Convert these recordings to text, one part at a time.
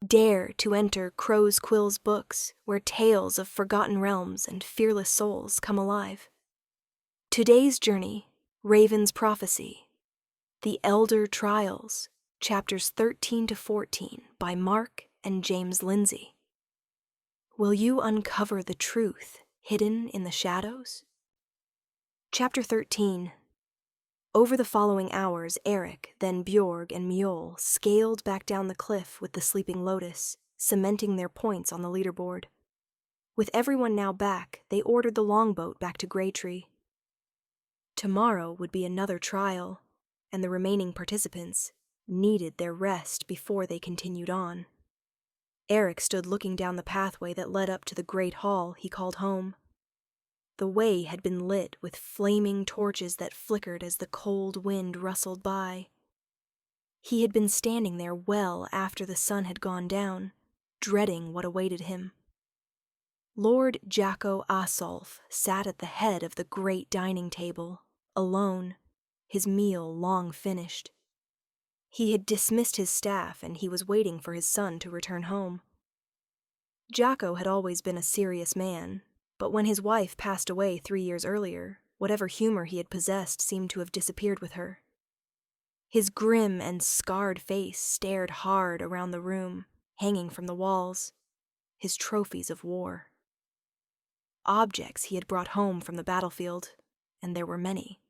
Dare to enter Crow's Quill's books, where tales of forgotten realms and fearless souls come alive. Today's journey, Raven's Prophecy, The Elder Trials, chapters 13 to 14 by Mark and James Lindsay. Will you uncover the truth hidden in the shadows? Chapter 13. Over the following hours, Erik, then Bjorg and Mjol scaled back down the cliff with the Sleeping Lotus, cementing their points on the leaderboard. With everyone now back, they ordered the longboat back to Greytree. Tomorrow would be another trial, and the remaining participants needed their rest before they continued on. Erik stood looking down the pathway that led up to the great hall he called home. The way had been lit with flaming torches that flickered as the cold wind rustled by. He had been standing there well after the sun had gone down, dreading what awaited him. Lord Jacko Asolf sat at the head of the great dining table, alone, his meal long finished. He had dismissed his staff and he was waiting for his son to return home. Jacko had always been a serious man, but when his wife passed away 3 years earlier, whatever humor he had possessed seemed to have disappeared with her. His grim and scarred face stared hard around the room, hanging from the walls, his trophies of war. Objects he had brought home from the battlefield, and there were many.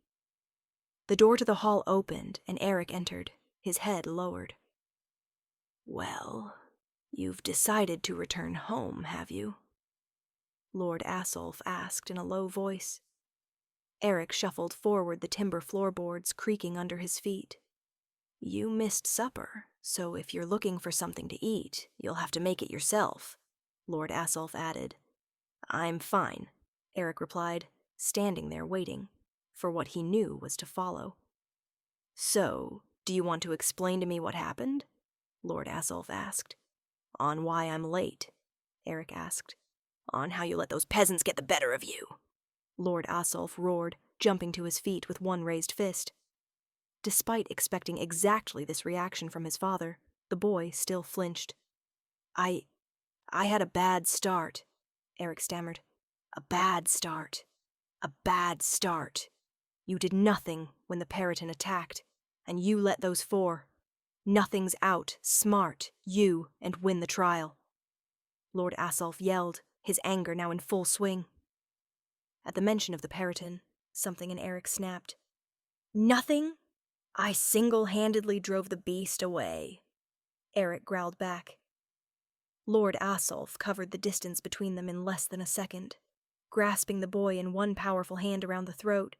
The door to the hall opened, and Erik entered, his head lowered. "Well, you've decided to return home, have you?" Lord Asolf asked in a low voice. Erik shuffled forward, the timber floorboards creaking under his feet. "You missed supper, so if you're looking for something to eat, you'll have to make it yourself," Lord Asolf added. "I'm fine," Erik replied, standing there waiting for what he knew was to follow. "So, do you want to explain to me what happened?" Lord Asolf asked. "On why I'm late?" Erik asked. "On how you let those peasants get the better of you," Lord Asolf roared, jumping to his feet with one raised fist. Despite expecting exactly this reaction from his father, the boy still flinched. I had a bad start," Erik stammered. "A bad start. A bad start. You did nothing when the Periton attacked, and you let those 4. Nothing's out, smart, you, and win the trial." Lord Asolf yelled, his anger now in full swing. At the mention of the Periton, something in Erik snapped. "Nothing? I single-handedly drove the beast away," Erik growled back. Lord Asolf covered the distance between them in less than a second. Grasping the boy in one powerful hand around the throat,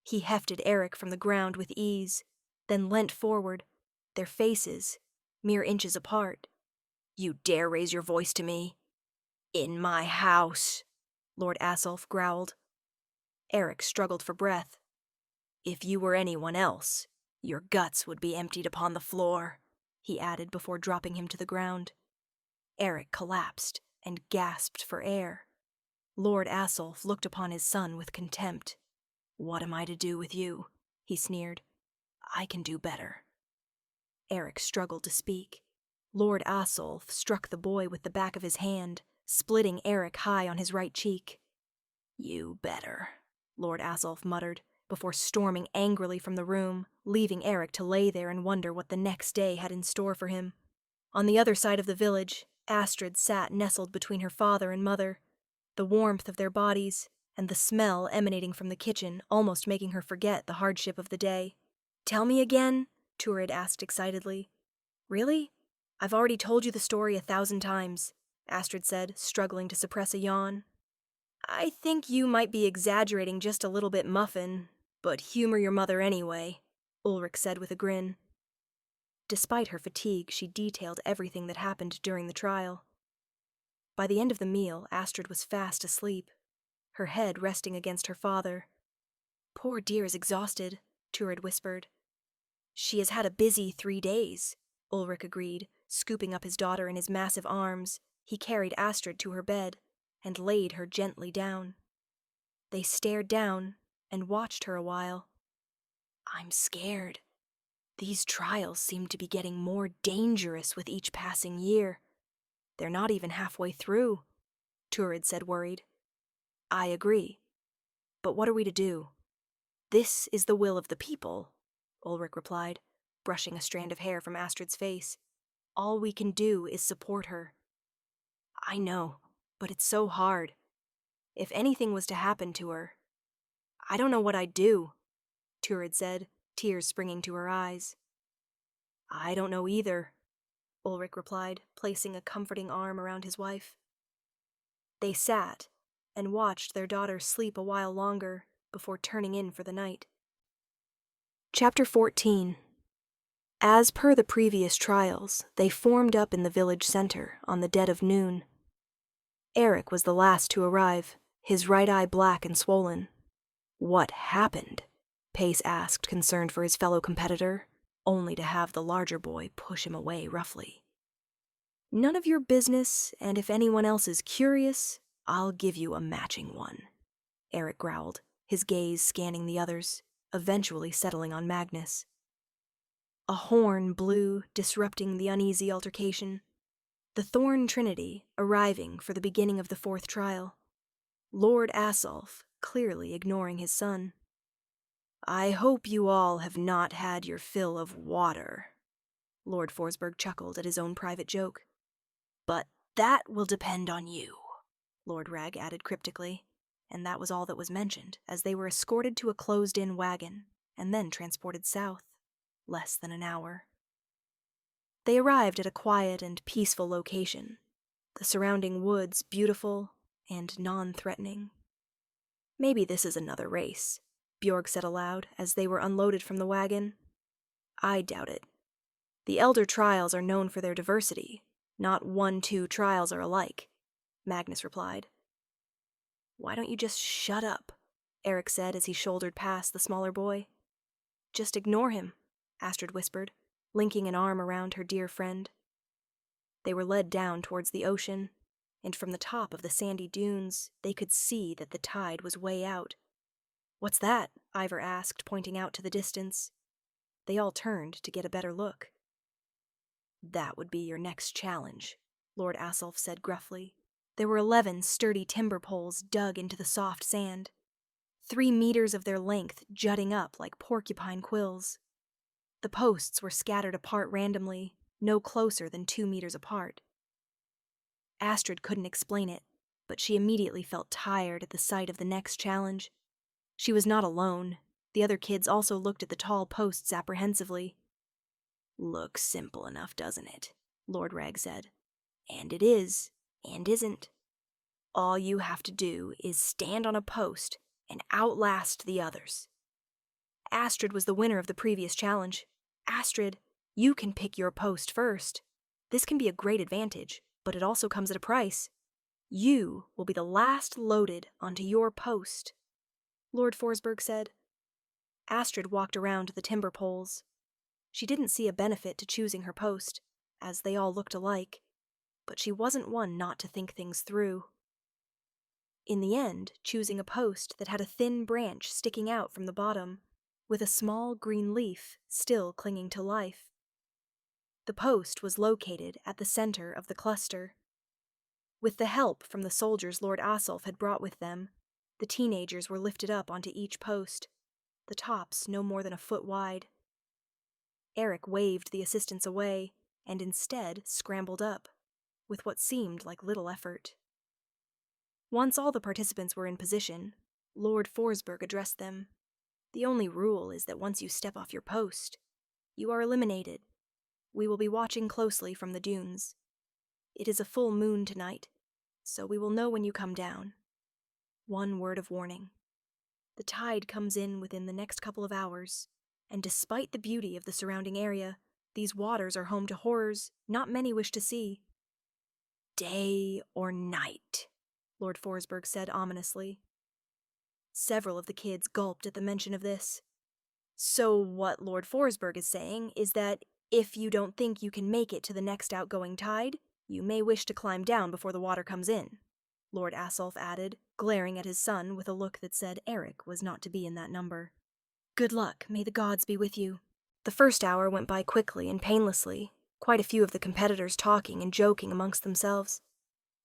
he hefted Erik from the ground with ease, then leant forward, their faces mere inches apart. "You dare raise your voice to me? In my house," Lord Asolf growled. Erik struggled for breath. "If you were anyone else, your guts would be emptied upon the floor," he added before dropping him to the ground. Erik collapsed and gasped for air. Lord Asolf looked upon his son with contempt. "What am I to do with you?" he sneered. "I can do better." Erik struggled to speak. Lord Asolf struck the boy with the back of his hand, splitting Erik high on his right cheek. "You better," Lord Asolf muttered, before storming angrily from the room, leaving Erik to lay there and wonder what the next day had in store for him. On the other side of the village, Astrid sat nestled between her father and mother, the warmth of their bodies and the smell emanating from the kitchen almost making her forget the hardship of the day. "Tell me again?" Druid asked excitedly. "Really? I've already told you the story 1,000 times, Astrid said, struggling to suppress a yawn. "I think you might be exaggerating just a little bit, Muffin, but humor your mother anyway," Ulrich said with a grin. Despite her fatigue, she detailed everything that happened during the trial. By the end of the meal, Astrid was fast asleep, her head resting against her father. "Poor dear is exhausted," Druid whispered. "She has had a busy 3 days," Ulrich agreed, scooping up his daughter in his massive arms. He carried Astrid to her bed and laid her gently down. They stared down and watched her a while. "I'm scared. These trials seem to be getting more dangerous with each passing year," They're not even halfway through, Druid said, worried. I agree. But what are we to do? This is the will of the people, Ulrich replied, brushing a strand of hair from Astrid's face. All we can do is support her. I know, but it's so hard. If anything was to happen to her, I don't know what I'd do, Druid said, tears springing to her eyes. I don't know either, Ulrich replied, placing a comforting arm around his wife. They sat and watched their daughter sleep a while longer before turning in for the night. Chapter 14. As per the previous trials, they formed up in the village center on the dead of noon. Erik was the last to arrive, his right eye black and swollen. What happened? Pace asked, concerned for his fellow competitor, only to have the larger boy push him away roughly. None of your business, and if anyone else is curious, I'll give you a matching one, Erik growled, his gaze scanning the others, eventually settling on Magnus. A horn blew, disrupting the uneasy altercation. The Thorn Trinity arriving for the beginning of the fourth trial. Lord Asulf clearly ignoring his son. I hope you all have not had your fill of water, Lord Forsberg chuckled at his own private joke. But that will depend on you, Lord Rag added cryptically, and that was all that was mentioned, as they were escorted to a closed-in wagon, and then transported south, less than an hour. They arrived at a quiet and peaceful location, the surrounding woods beautiful and non-threatening. Maybe this is another race, Bjorg said aloud as they were unloaded from the wagon. I doubt it. The Elder Trials are known for their diversity. Not 1-2 trials are alike, Magnus replied. Why don't you just shut up? Erik said as he shouldered past the smaller boy. Just ignore him, Astrid whispered, linking an arm around her dear friend. They were led down towards the ocean, and from the top of the sandy dunes, they could see that the tide was way out. What's that? Ivor asked, pointing out to the distance. They all turned to get a better look. That would be your next challenge, Lord Asulf said gruffly. There were 11 sturdy timber poles dug into the soft sand, 3 meters of their length jutting up like porcupine quills. The posts were scattered apart randomly, no closer than 2 meters apart. Astrid couldn't explain it, but she immediately felt tired at the sight of the next challenge. She was not alone. The other kids also looked at the tall posts apprehensively. Looks simple enough, doesn't it? Lord Rag said. And it is, and isn't. All you have to do is stand on a post and outlast the others. Astrid was the winner of the previous challenge. Astrid, you can pick your post first. This can be a great advantage, but it also comes at a price. You will be the last loaded onto your post, Lord Forsberg said. Astrid walked around the timber poles. She didn't see a benefit to choosing her post, as they all looked alike, but she wasn't one not to think things through. In the end, choosing a post that had a thin branch sticking out from the bottom, with a small green leaf still clinging to life. The post was located at the center of the cluster. With the help from the soldiers Lord Asulf had brought with them, the teenagers were lifted up onto each post, the tops no more than a foot wide. Erik waved the assistants away, and instead scrambled up, with what seemed like little effort. Once all the participants were in position, Lord Forsberg addressed them. The only rule is that once you step off your post, you are eliminated. We will be watching closely from the dunes. It is a full moon tonight, so we will know when you come down. One word of warning. The tide comes in within the next couple of hours, and despite the beauty of the surrounding area, these waters are home to horrors not many wish to see. Day or night, Lord Forsberg said ominously. Several of the kids gulped at the mention of this. So what Lord Forsberg is saying is that if you don't think you can make it to the next outgoing tide, you may wish to climb down before the water comes in, Lord Asulf added, glaring at his son with a look that said Erik was not to be in that number. Good luck, may the gods be with you. The first hour went by quickly and painlessly, quite a few of the competitors talking and joking amongst themselves.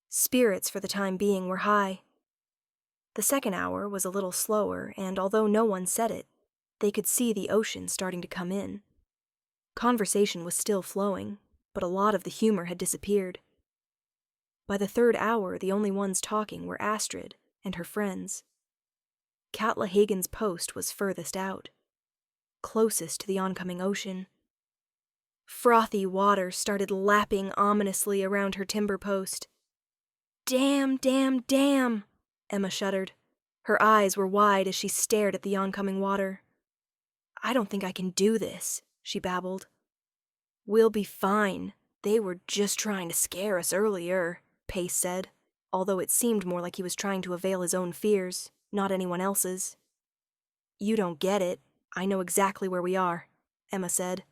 Spirits for the time being were high. The second hour was a little slower, and although no one said it, they could see the ocean starting to come in. Conversation was still flowing, but a lot of the humor had disappeared. By the third hour, the only ones talking were Astrid and her friends. Katla Hagen's post was furthest out, closest to the oncoming ocean. Frothy water started lapping ominously around her timber post. "Damn, damn, damn," Emma shuddered. Her eyes were wide as she stared at the oncoming water. "I don't think I can do this," she babbled. "We'll be fine. They were just trying to scare us earlier," Pace said, although it seemed more like he was trying to avail his own fears, not anyone else's. "You don't get it. I know exactly where we are," Emma said.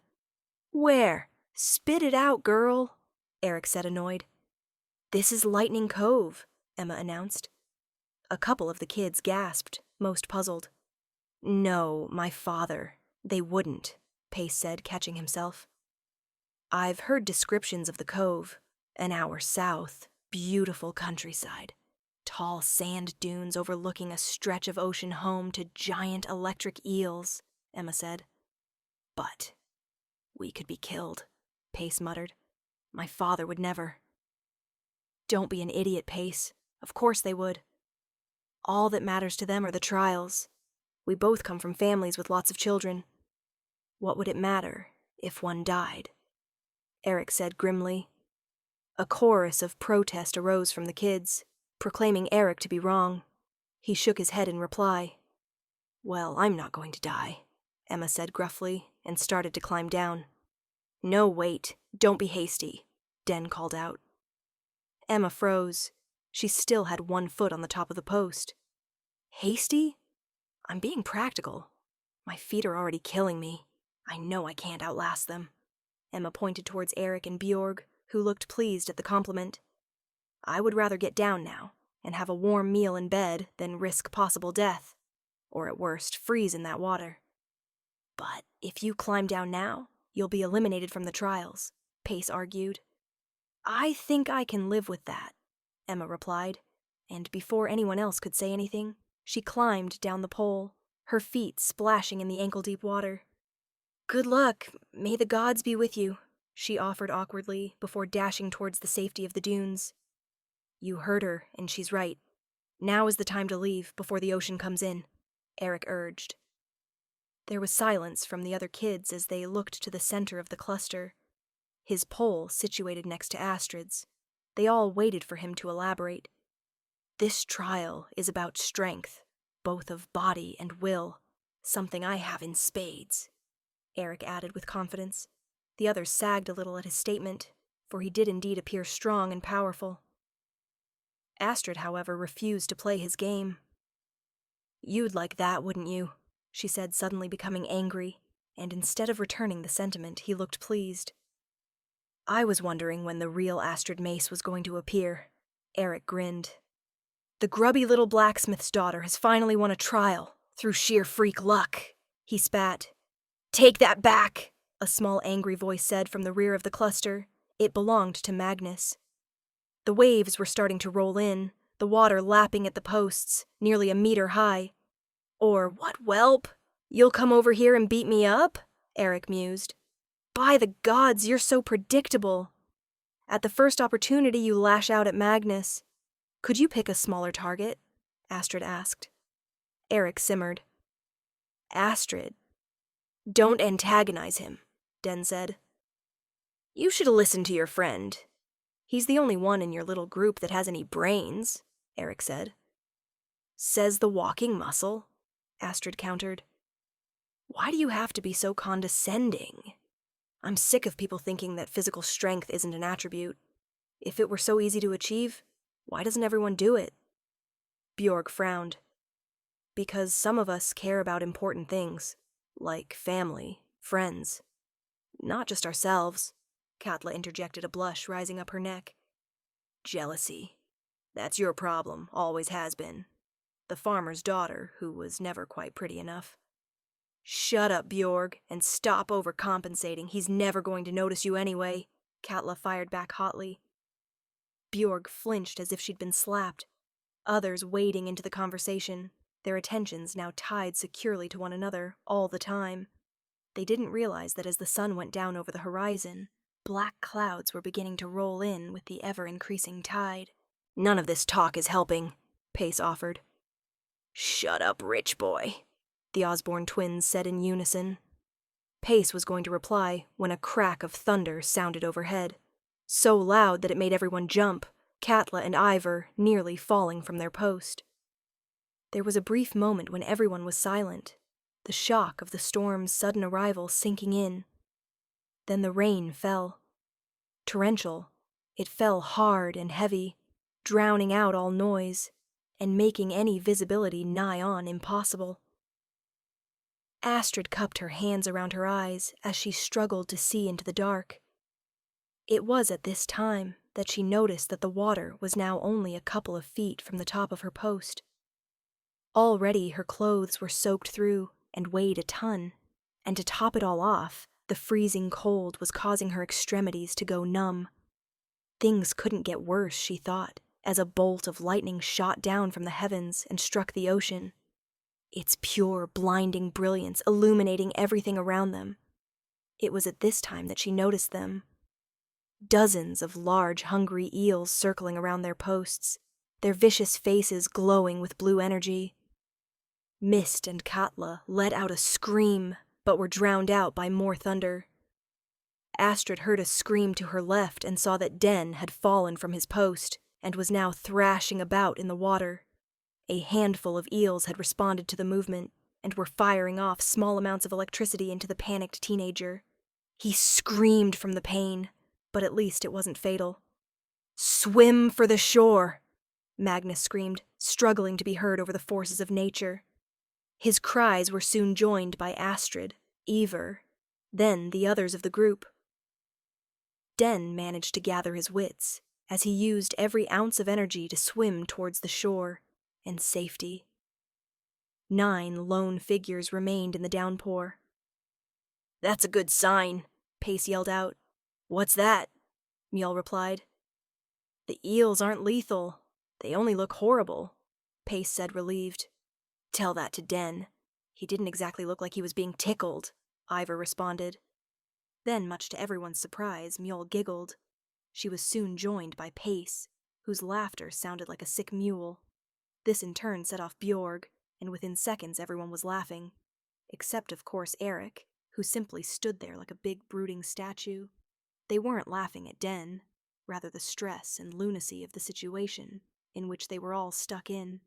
"Where? Spit it out, girl," Erik said, annoyed. "This is Lightning Cove," Emma announced. A couple of the kids gasped, most puzzled. "No, my father. They wouldn't," Pace said, catching himself. "I've heard descriptions of the cove. An hour south, beautiful countryside. Tall sand dunes overlooking a stretch of ocean home to giant electric eels," Emma said. "But we could be killed," Pace muttered. "My father would never." "Don't be an idiot, Pace. Of course they would. All that matters to them are the trials. We both come from families with lots of children. What would it matter if one died?" Erik said grimly. A chorus of protest arose from the kids, proclaiming Erik to be wrong. He shook his head in reply. "Well, I'm not going to die," Emma said gruffly, and started to climb down. "No, wait. Don't be hasty," Den called out. Emma froze. She still had one foot on the top of the post. "Hasty? I'm being practical. My feet are already killing me. I know I can't outlast them." Emma pointed towards Erik and Bjorg, who looked pleased at the compliment. "I would rather get down now and have a warm meal in bed than risk possible death, or at worst, freeze in that water." "But if you climb down now, you'll be eliminated from the trials," Pace argued. "I think I can live with that," Emma replied, and before anyone else could say anything, she climbed down the pole, her feet splashing in the ankle-deep water. "Good luck. May the gods be with you," she offered awkwardly before dashing towards the safety of the dunes. "You heard her, and she's right. Now is the time to leave before the ocean comes in," Erik urged. There was silence from the other kids as they looked to the center of the cluster, his pole situated next to Astrid's. They all waited for him to elaborate. "This trial is about strength, both of body and will, something I have in spades," Erik added with confidence. The others sagged a little at his statement, for he did indeed appear strong and powerful. Astrid, however, refused to play his game. "You'd like that, wouldn't you?" she said, suddenly becoming angry, and instead of returning the sentiment, he looked pleased. "I was wondering when the real Astrid Mace was going to appear," Erik grinned. "The grubby little blacksmith's daughter has finally won a trial, through sheer freak luck," he spat. "Take that back," a small angry voice said from the rear of the cluster. It belonged to Magnus. The waves were starting to roll in, the water lapping at the posts, nearly a meter high. "Or what, whelp? You'll come over here and beat me up?" Erik mused. "By the gods, you're so predictable. At the first opportunity you lash out at Magnus. Could you pick a smaller target?" Astrid asked. Erik simmered. "Astrid, don't antagonize him," Den said. "You should listen to your friend. He's the only one in your little group that has any brains," Erik said. "Says the walking muscle," Astrid countered. "Why do you have to be so condescending? I'm sick of people thinking that physical strength isn't an attribute. If it were so easy to achieve, why doesn't everyone do it?" Bjorg frowned. "Because some of us care about important things, like family, friends. Not just ourselves," Katla interjected, a blush rising up her neck. "Jealousy. That's your problem, always has been. The farmer's daughter, who was never quite pretty enough." "Shut up, Bjorg, and stop overcompensating. He's never going to notice you anyway," Katla fired back hotly. Bjorg flinched as if she'd been slapped, others wading into the conversation, their attentions now tied securely to one another all the time. They didn't realize that as the sun went down over the horizon, black clouds were beginning to roll in with the ever-increasing tide. "None of this talk is helping," Pace offered. "Shut up, rich boy," the Osborne twins said in unison. Pace was going to reply when a crack of thunder sounded overhead, so loud that it made everyone jump, Katla and Ivor nearly falling from their post. There was a brief moment when everyone was silent, the shock of the storm's sudden arrival sinking in. Then the rain fell. Torrential, it fell hard and heavy, drowning out all noise, and making any visibility nigh on impossible. Astrid cupped her hands around her eyes as she struggled to see into the dark. It was at this time that she noticed that the water was now only a couple of feet from the top of her post. Already her clothes were soaked through and weighed a ton, and to top it all off, the freezing cold was causing her extremities to go numb. Things couldn't get worse, she thought, as a bolt of lightning shot down from the heavens and struck the ocean, its pure, blinding brilliance illuminating everything around them. It was at this time that she noticed them. Dozens of large, hungry eels circling around their posts, their vicious faces glowing with blue energy. Mist and Katla let out a scream, but were drowned out by more thunder. Astrid heard a scream to her left and saw that Den had fallen from his post and was now thrashing about in the water. A handful of eels had responded to the movement and were firing off small amounts of electricity into the panicked teenager. He screamed from the pain, but at least it wasn't fatal. "Swim for the shore!" Magnus screamed, struggling to be heard over the forces of nature. His cries were soon joined by Astrid, Eivor, then the others of the group. Den managed to gather his wits, as he used every ounce of energy to swim towards the shore and safety. 9 lone figures remained in the downpour. "That's a good sign," Pace yelled out. "What's that?" Mjol replied. "The eels aren't lethal. They only look horrible," Pace said, relieved. "Tell that to Den. He didn't exactly look like he was being tickled," Ivor responded. Then, much to everyone's surprise, Mjol giggled. She was soon joined by Pace, whose laughter sounded like a sick mule. This in turn set off Bjorg, and within seconds everyone was laughing, except of course Erik, who simply stood there like a big brooding statue. They weren't laughing at Den, rather the stress and lunacy of the situation, in which they were all stuck in.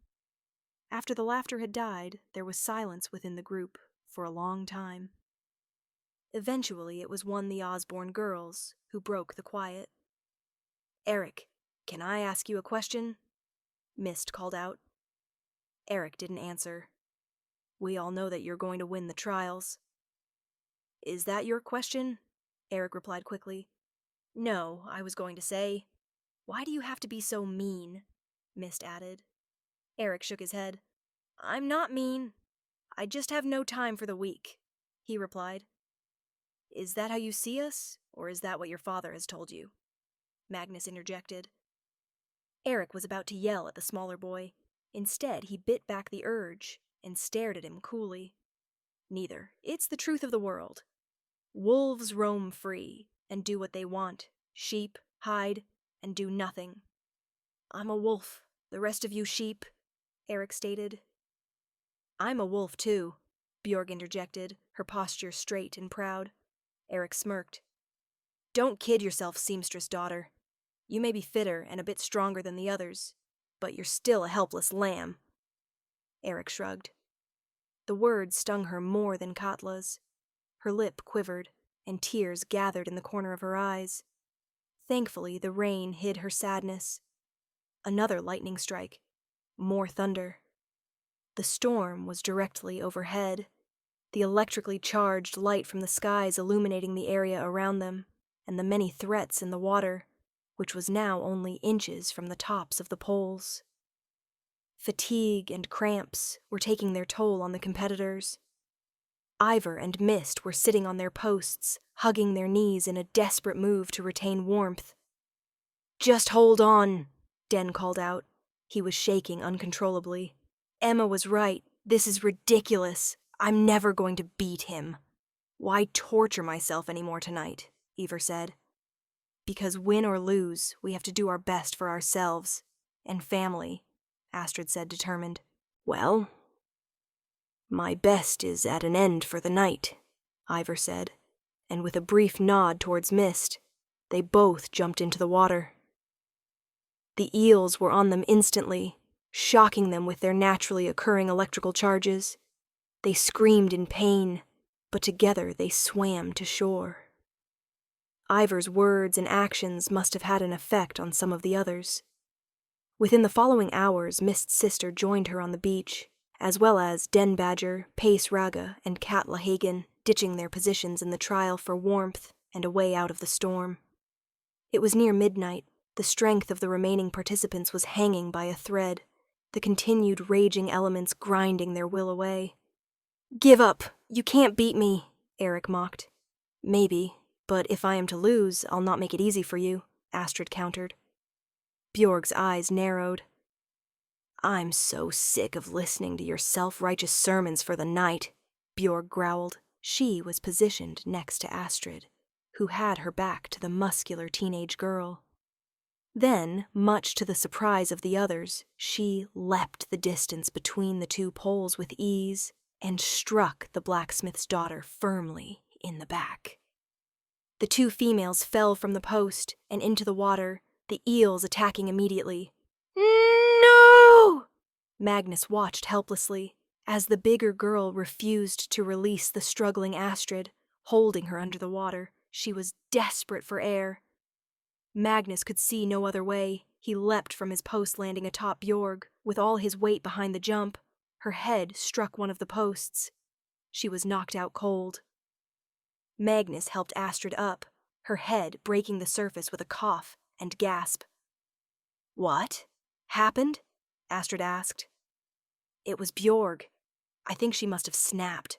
After the laughter had died, there was silence within the group for a long time. Eventually it was one the Osborne girls who broke the quiet. "Erik, can I ask you a question?" Mist called out. Erik didn't answer. "We all know that you're going to win the trials." "Is that your question?" Erik replied quickly. "No, I was going to say, why do you have to be so mean?" Mist added. Erik shook his head. "I'm not mean. I just have no time for the weak," he replied. "Is that how you see us, or is that what your father has told you?" Magnus interjected. Erik was about to yell at the smaller boy. Instead, he bit back the urge and stared at him coolly. "Neither. It's the truth of the world. Wolves roam free and do what they want. Sheep hide and do nothing. I'm a wolf, the rest of you sheep," Erik stated. "I'm a wolf too," Bjorg interjected, her posture straight and proud. Erik smirked. "Don't kid yourself, seamstress daughter. You may be fitter and a bit stronger than the others, but you're still a helpless lamb." Erik shrugged. The words stung her more than Katla's. Her lip quivered, and tears gathered in the corner of her eyes. Thankfully, the rain hid her sadness. Another lightning strike. More thunder. The storm was directly overhead, the electrically charged light from the skies illuminating the area around them, and the many threats in the water, which was now only inches from the tops of the poles. Fatigue and cramps were taking their toll on the competitors. Ivor and Mist were sitting on their posts, hugging their knees in a desperate move to retain warmth. "Just hold on," Den called out. He was shaking uncontrollably. "Emma was right. This is ridiculous. I'm never going to beat him." "Why torture myself anymore tonight?" Ivor said. "Because win or lose, we have to do our best for ourselves and family," Astrid said, determined. "Well, my best is at an end for the night," Ivor said, and with a brief nod towards Mist, they both jumped into the water. The eels were on them instantly, shocking them with their naturally occurring electrical charges. They screamed in pain, but together they swam to shore. Ivor's words and actions must have had an effect on some of the others. Within the following hours, Mist's sister joined her on the beach, as well as Den Badger, Pace Raga, and Katla Hagen, ditching their positions in the trial for warmth and a way out of the storm. It was near midnight. The strength of the remaining participants was hanging by a thread, the continued raging elements grinding their will away. "Give up! You can't beat me," Erik mocked. "Maybe, but if I am to lose, I'll not make it easy for you," Astrid countered. Bjorg's eyes narrowed. "I'm so sick of listening to your self-righteous sermons for the night," Bjorg growled. She was positioned next to Astrid, who had her back to the muscular teenage girl. Then, much to the surprise of the others, she leapt the distance between the two poles with ease and struck the blacksmith's daughter firmly in the back. The two females fell from the post and into the water, the eels attacking immediately. "No!" Magnus watched helplessly as the bigger girl refused to release the struggling Astrid, holding her under the water. She was desperate for air. Magnus could see no other way. He leapt from his post, landing atop Bjorg, with all his weight behind the jump. Her head struck one of the posts. She was knocked out cold. Magnus helped Astrid up, her head breaking the surface with a cough and gasp. "What happened?" Astrid asked. "It was Bjorg. I think she must have snapped,"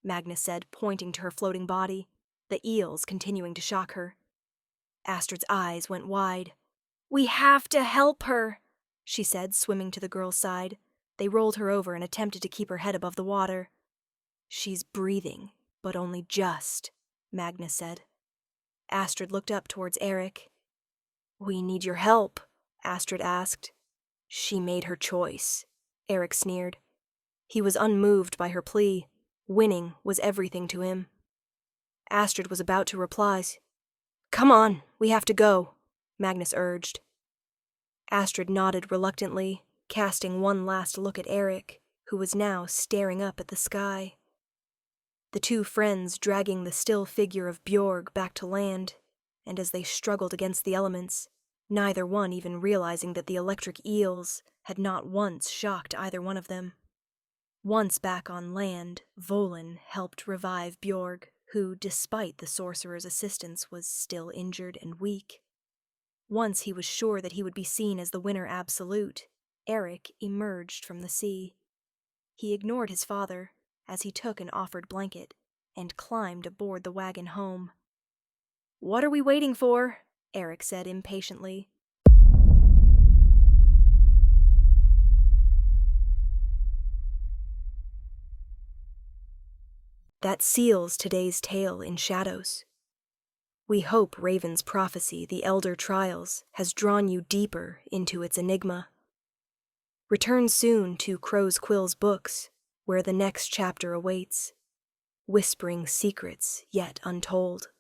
Magnus said, pointing to her floating body, the eels continuing to shock her. Astrid's eyes went wide. "We have to help her," she said, swimming to the girl's side. They rolled her over and attempted to keep her head above the water. "She's breathing, but only just," Magnus said. Astrid looked up towards Erik. "We need your help," Astrid asked. "She made her choice," Erik sneered. He was unmoved by her plea. Winning was everything to him. Astrid was about to reply. "Come on, we have to go," Magnus urged. Astrid nodded reluctantly, casting one last look at Erik, who was now staring up at the sky. The two friends dragging the still figure of Bjorg back to land, and as they struggled against the elements, neither one even realizing that the electric eels had not once shocked either one of them. Once back on land, Volin helped revive Bjorg, who, despite the sorcerer's assistance, was still injured and weak. Once he was sure that he would be seen as the winner absolute, Erik emerged from the sea. He ignored his father as he took an offered blanket and climbed aboard the wagon home. "What are we waiting for?" Erik said impatiently. That seals today's tale in shadows. We hope Raven's prophecy, The Elder Trials, has drawn you deeper into its enigma. Return soon to Crow's Quill's books, where the next chapter awaits, whispering secrets yet untold.